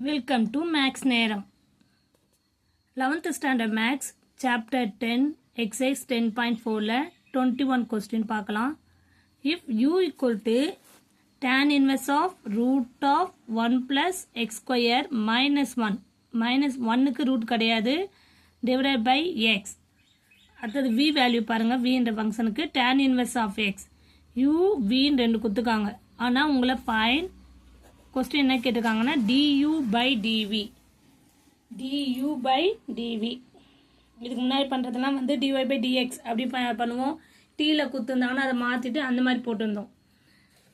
Welcome to Max நேரம் 11th standard Max chapter 10 exercise 10.4ல 21 question பார்க்கலாம். If u equal to tan inverse of root of 1 plus x square minus 1 minus 1க்கு root கிடையாது divided by x. அடுத்தது v value பாருங்க, v என்ற ஃபங்க்ஷனுக்கு tan inverse of x u v ரெண்டு கொடுத்துருக்காங்க. ஆனால் உங்களை ஃபைன் கொஸ்டின் என்ன கேட்டிருக்காங்கன்னா du by dv இதுக்கு முன்னாடி பண்ணுறதுலாம் வந்து dy by dx அப்படி பண்ணுவோம். டீயில் கொடுத்துருந்தாங்கன்னா அதை மாற்றிட்டு அந்த மாதிரி போட்டிருந்தோம்.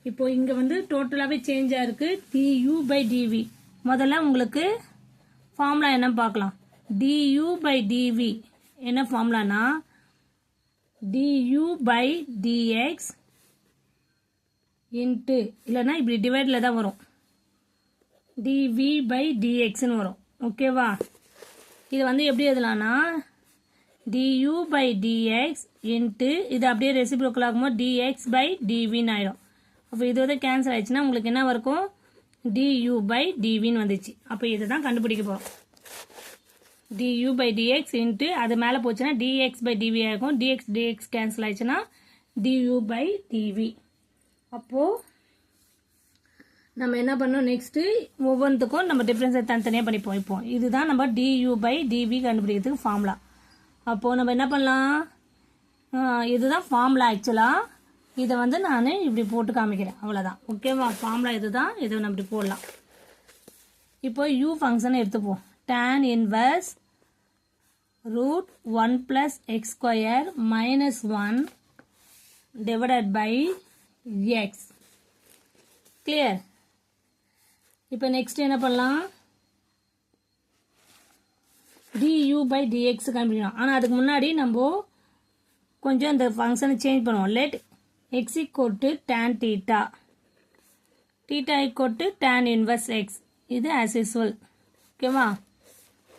இப்போ இங்கே வந்து டோட்டலாகவே சேஞ்சாக இருக்குது. du by dv முதல்ல உங்களுக்கு ஃபார்முலா என்ன பார்க்கலாம். du by dv என்ன ஃபார்முலானா du by dx இன்ட்டு இல்லைன்னா இப்படி டிவைடில் தான் வரும், dv by dxன்னு வரும். ஓகேவா? இது வந்து எப்படி எழுதலாம்னா du by dx இன்ட்டு இது அப்படியே ரெசிப்ரோக்கல் ஆகும்போது dx by dvன்னு ஆயிடும். அப்போ இது வந்து கேன்சல் ஆயிடுச்சுன்னா உங்களுக்கு என்ன இருக்கும், du by dvன்னு வந்துச்சு. அப்போ இதை தான் கண்டுபிடிக்க போகிறோம். du by dx இன்ட்டு அது மேலே போச்சுன்னா dx by dv ஆகும். dx கேன்சல் ஆயிடுச்சுன்னா du by dv. அப்போது நம்ம என்ன பண்ணோம், நெக்ஸ்ட்டு ஒவ்வொன்றுத்துக்கும் நம்ம டிஃப்ரென்ஸை தனித்தனியாக பண்ணிப்போம். இப்போ இதுதான் நம்ம du by dv கண்டுபிடிக்கிறதுக்கு ஃபார்முலா. அப்போது நம்ம என்ன பண்ணலாம், இதுதான் ஃபார்முலா. ஆக்சுவலாக இதை வந்து நான் இப்படி போட்டு காமிக்கிறேன், அவ்வளோதான். ஓகேவா? ஃபார்முலா இதுதான், இதை நம்ம இப்படி போடலாம். இப்போ u ஃபங்க்ஷனை எடுத்துப்போம். tan inverse root 1 plus x square minus 1 divided by x. Clear? இப்போ நெக்ஸ்ட் என்ன பண்ணலாம், du by dx கண்டுபிடிக்கணும். ஆனால் அதுக்கு முன்னாடி நம்ம கொஞ்சம் இந்த ஃபங்க்ஷனை சேஞ்ச் பண்ணுவோம். Let x equal to tan theta equal to tan inverse x. இது as usual. ஓகேவா?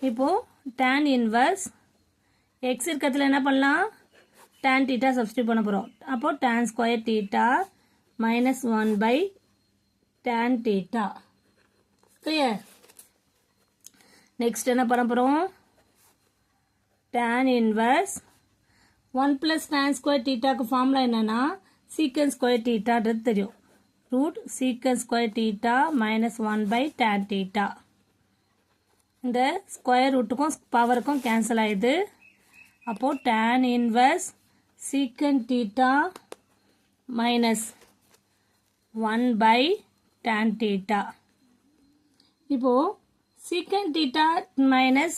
இப்போது tan inverse x இருக்கிறதுல என்ன பண்ணலாம், tan theta சப்ஸ்டியூட் பண்ண போகிறோம். அப்போது tan square theta minus 1 by tan theta. Clear? Next என்ன பண்ண போகிறோம், tan inverse 1 plus tan square thetaக்கு ஃபார்முலா என்னன்னா secant square thetaன்றது தெரியும். Root secant square theta minus 1 by tan theta. இந்த ஸ்கொயர் ரூட்டுக்கும் பவருக்கும் கேன்சல் ஆயிடுது. அப்போது tan inverse secant theta minus 1 by tan theta. இப்போது secant theta minus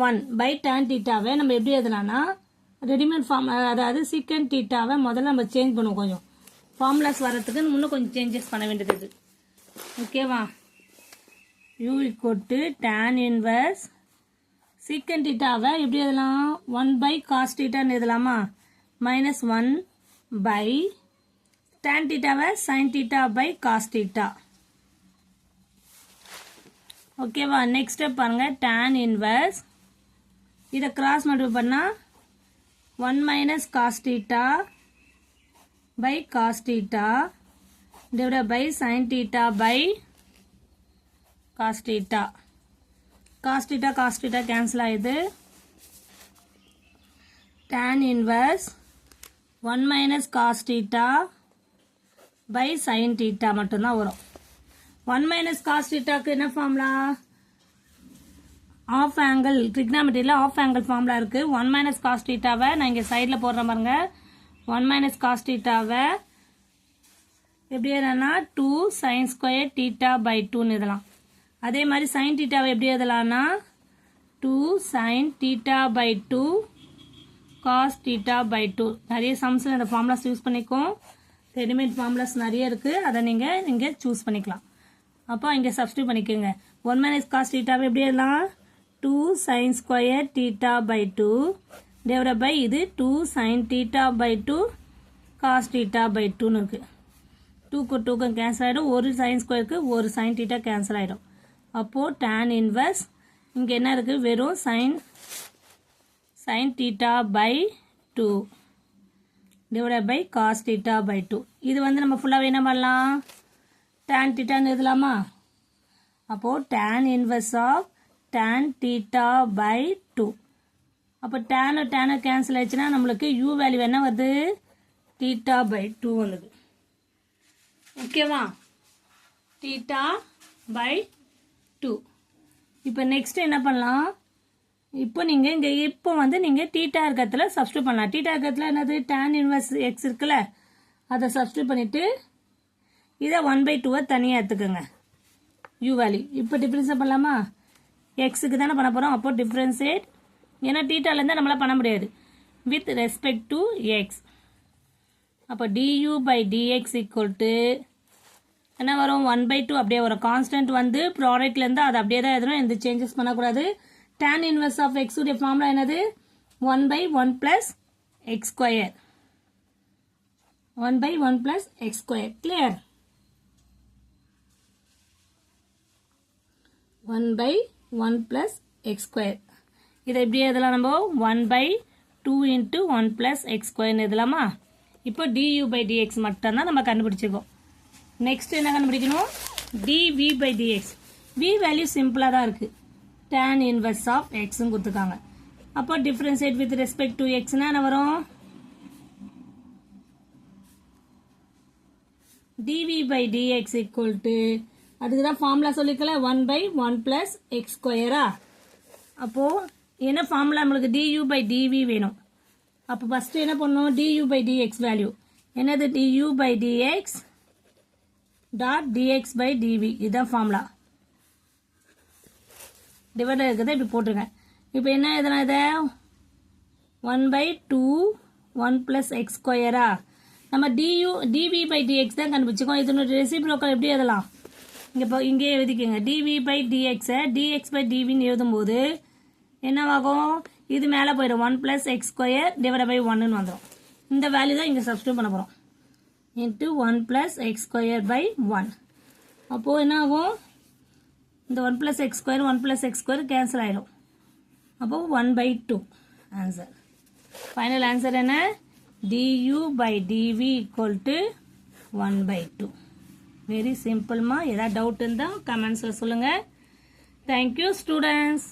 1 by tan thetaவை நம்ம எப்படி எழுதலாம்னா ரெடிமேட் ஃபார்ம், அதாவது secant thetaவை முதல்ல நம்ம சேஞ்ச் பண்ணுவோம். கொஞ்சம் ஃபார்முலாஸ் வரத்துக்கு இன்னும் கொஞ்சம் சேஞ்சஸ் பண்ண வேண்டியது. ஓகேவா? u equal to tan inverse secant thetaவை எப்படி எழுதலாம், 1 by cos thetaன்னு எழுதலாமா, minus 1 by tan thetaவை sin theta by cos theta. ஓகேவா? நெக்ஸ்ட் ஸ்டெப் பாருங்க, tan இன்வர்ஸ் இதை கிராஸ் மல்டிப்ளை பண்ணால் 1 minus cos theta by cos theta divided by sin theta by cos theta. cos theta cancel ஆயிடுது. tan inverse 1 minus cos theta by sin theta மட்டும்தான் வரும். 1 minus cos thetaக்கு என்ன formula, half angle ட்ரிக்னாமெட்ரியில் half angle formula இருக்குது. 1 minus cos thetaவை நான் இங்கே சைடில் போடுற பாருங்க. 1 minus cos thetaவை எப்படி எழுதலாம்னா 2 sin square theta by 2ன்னு எழுதலாம். அதே மாதிரி sin thetaவை எப்படி எழுதலாம்னா 2 sin theta by 2 cos theta by 2. நிறைய சம்ஸில் இந்த ஃபார்முலாஸ் யூஸ் பண்ணிக்கும். ரெடிமேட் ஃபார்முலாஸ் நிறைய இருக்குது, அதை நீங்கள் இங்கே சூஸ் பண்ணிக்கலாம். அப்போ இங்கே சப்ஸ்டியூட் பண்ணிக்கோங்க. 1 minus cos thetaவை எப்படி எழுதலாம், 2 sin square theta by 2 divided by இது 2 sin theta by 2 cos theta by 2ன்னு இருக்குது. 2க்கு 2க்கு கேன்சல் ஆகிடும், ஒரு sin ஸ்கொயருக்கு ஒரு sin theta கேன்சல் ஆகிடும். அப்போது tan இன்வர்ஸ் இங்கே என்ன இருக்குது, வெறும் sin theta by 2 divided by cos theta by 2. இது வந்து நம்ம ஃபுல்லாகவே என்ன பண்ணலாம், tan theta எழுதலாமா. அப்போது tan inverse of tan theta by 2. அப்போ tan கேன்சல் ஆயிடுச்சுன்னா நம்மளுக்கு u வேல்யூ என்ன வருது theta by 2 வந்தது. ஓகேவா theta by 2. இப்போ நெக்ஸ்ட் என்ன பண்ணலாம், இப்போ நீங்கள் இங்கே இப்போ வந்து நீங்கள் தீட்டா இருக்கிறதுல சப்ஸ்டியூட் பண்ணலாம். தீட்டா இருக்கிறதுல என்னது tan இன்வர்ஸ் எக்ஸ் இருக்குல்ல, அதை சப்ஸ்டியூட் பண்ணிவிட்டு இதை 1/2 தனியாக எடுத்துக்கோங்க u வேல்யூ. இப்போ டிஃப்ரென்ஸியேட் பண்ணலாமா, எக்ஸுக்கு தானே பண்ண போகிறோம். அப்போ டிஃப்ரென்ஷியேட், ஏன்னா தீட்டாலேருந்து நம்மளால் பண்ண முடியாது, வித் ரெஸ்பெக்ட் டு எக்ஸ். அப்போ du by dx equal to என்ன வரும் 1/2 அப்படியே வரும். கான்ஸ்டன்ட் வந்து ப்ராடக்ட்லேருந்து அது அப்படியே தான் எதுவும் எந்த சேஞ்சஸ் பண்ணக்கூடாது. tan inverse of x உடைய ஃபார்முலா என்னது 1/1 plus x square. 1/1 plus x square. Clear? 1/1 plus x square. இதை எப்படி எதெல்லாம் நம்ம 1/2 into 1 plus x square எதலாமா. இப்போ du by dx மட்டும்தான் நம்ம கண்டுபிடிச்சிருக்கோம். நெக்ஸ்ட் என்ன கண்டுபிடிக்கணும், dv by dx. v value சிம்பிளாக தான் இருக்குது, tan inverse of x கொடுத்துருக்காங்க. அப்போ டிஃபரன்ஷியேட் வித் ரெஸ்பெக்ட் டு எக்ஸ்னா என்ன வரும், dv by dx equal to அதுக்கு தான் ஃபார்முலா சொல்லிக்கல 1/1 plus x ஸ்கொயரா. அப்போது என்ன ஃபார்முலா நம்மளுக்கு du by dv வேணும். அப்போ ஃபஸ்ட்டு என்ன பண்ணணும், du by dx வேல்யூ என்னது du by dx dot dx by dv, இதுதான் ஃபார்முலா. டிவைடர் இருக்கிறத இப்படி போட்டுருங்க. இப்போ என்ன எதனா இதை 1/2 1 plus x ஸ்கொயரா. நம்ம dv by dx தான் கண்டுபிடிச்சிக்கோம். இதனுடைய ரெசிப்ரோக்கல் எப்படி எழுதலாம், இங்கே எழுதிக்கோங்க. dv by dx dx by dvன்னு எழுதும்போது என்னவாகும், இது மேலே போயிடும் 1 plus x square divide by 1ன்னு வந்துடும். இந்த வேல்யூ தான் இங்கே சப்ஸ்டியூட் பண்ண போகிறோம். Into 1 plus x square by 1. அப்போது என்ன ஆகும், இந்த 1 plus x square 1 plus x square cancel ஆகிடும். அப்போது 1/2 ஆன்சர். ஃபைனல் ஆன்சர் என்ன, du by dv equal to 1/2. Very சிம்பிள்மா. ஏதாவது டவுட் இருந்தால் கமெண்ட்ஸில் சொல்லுங்கள். Thank you students.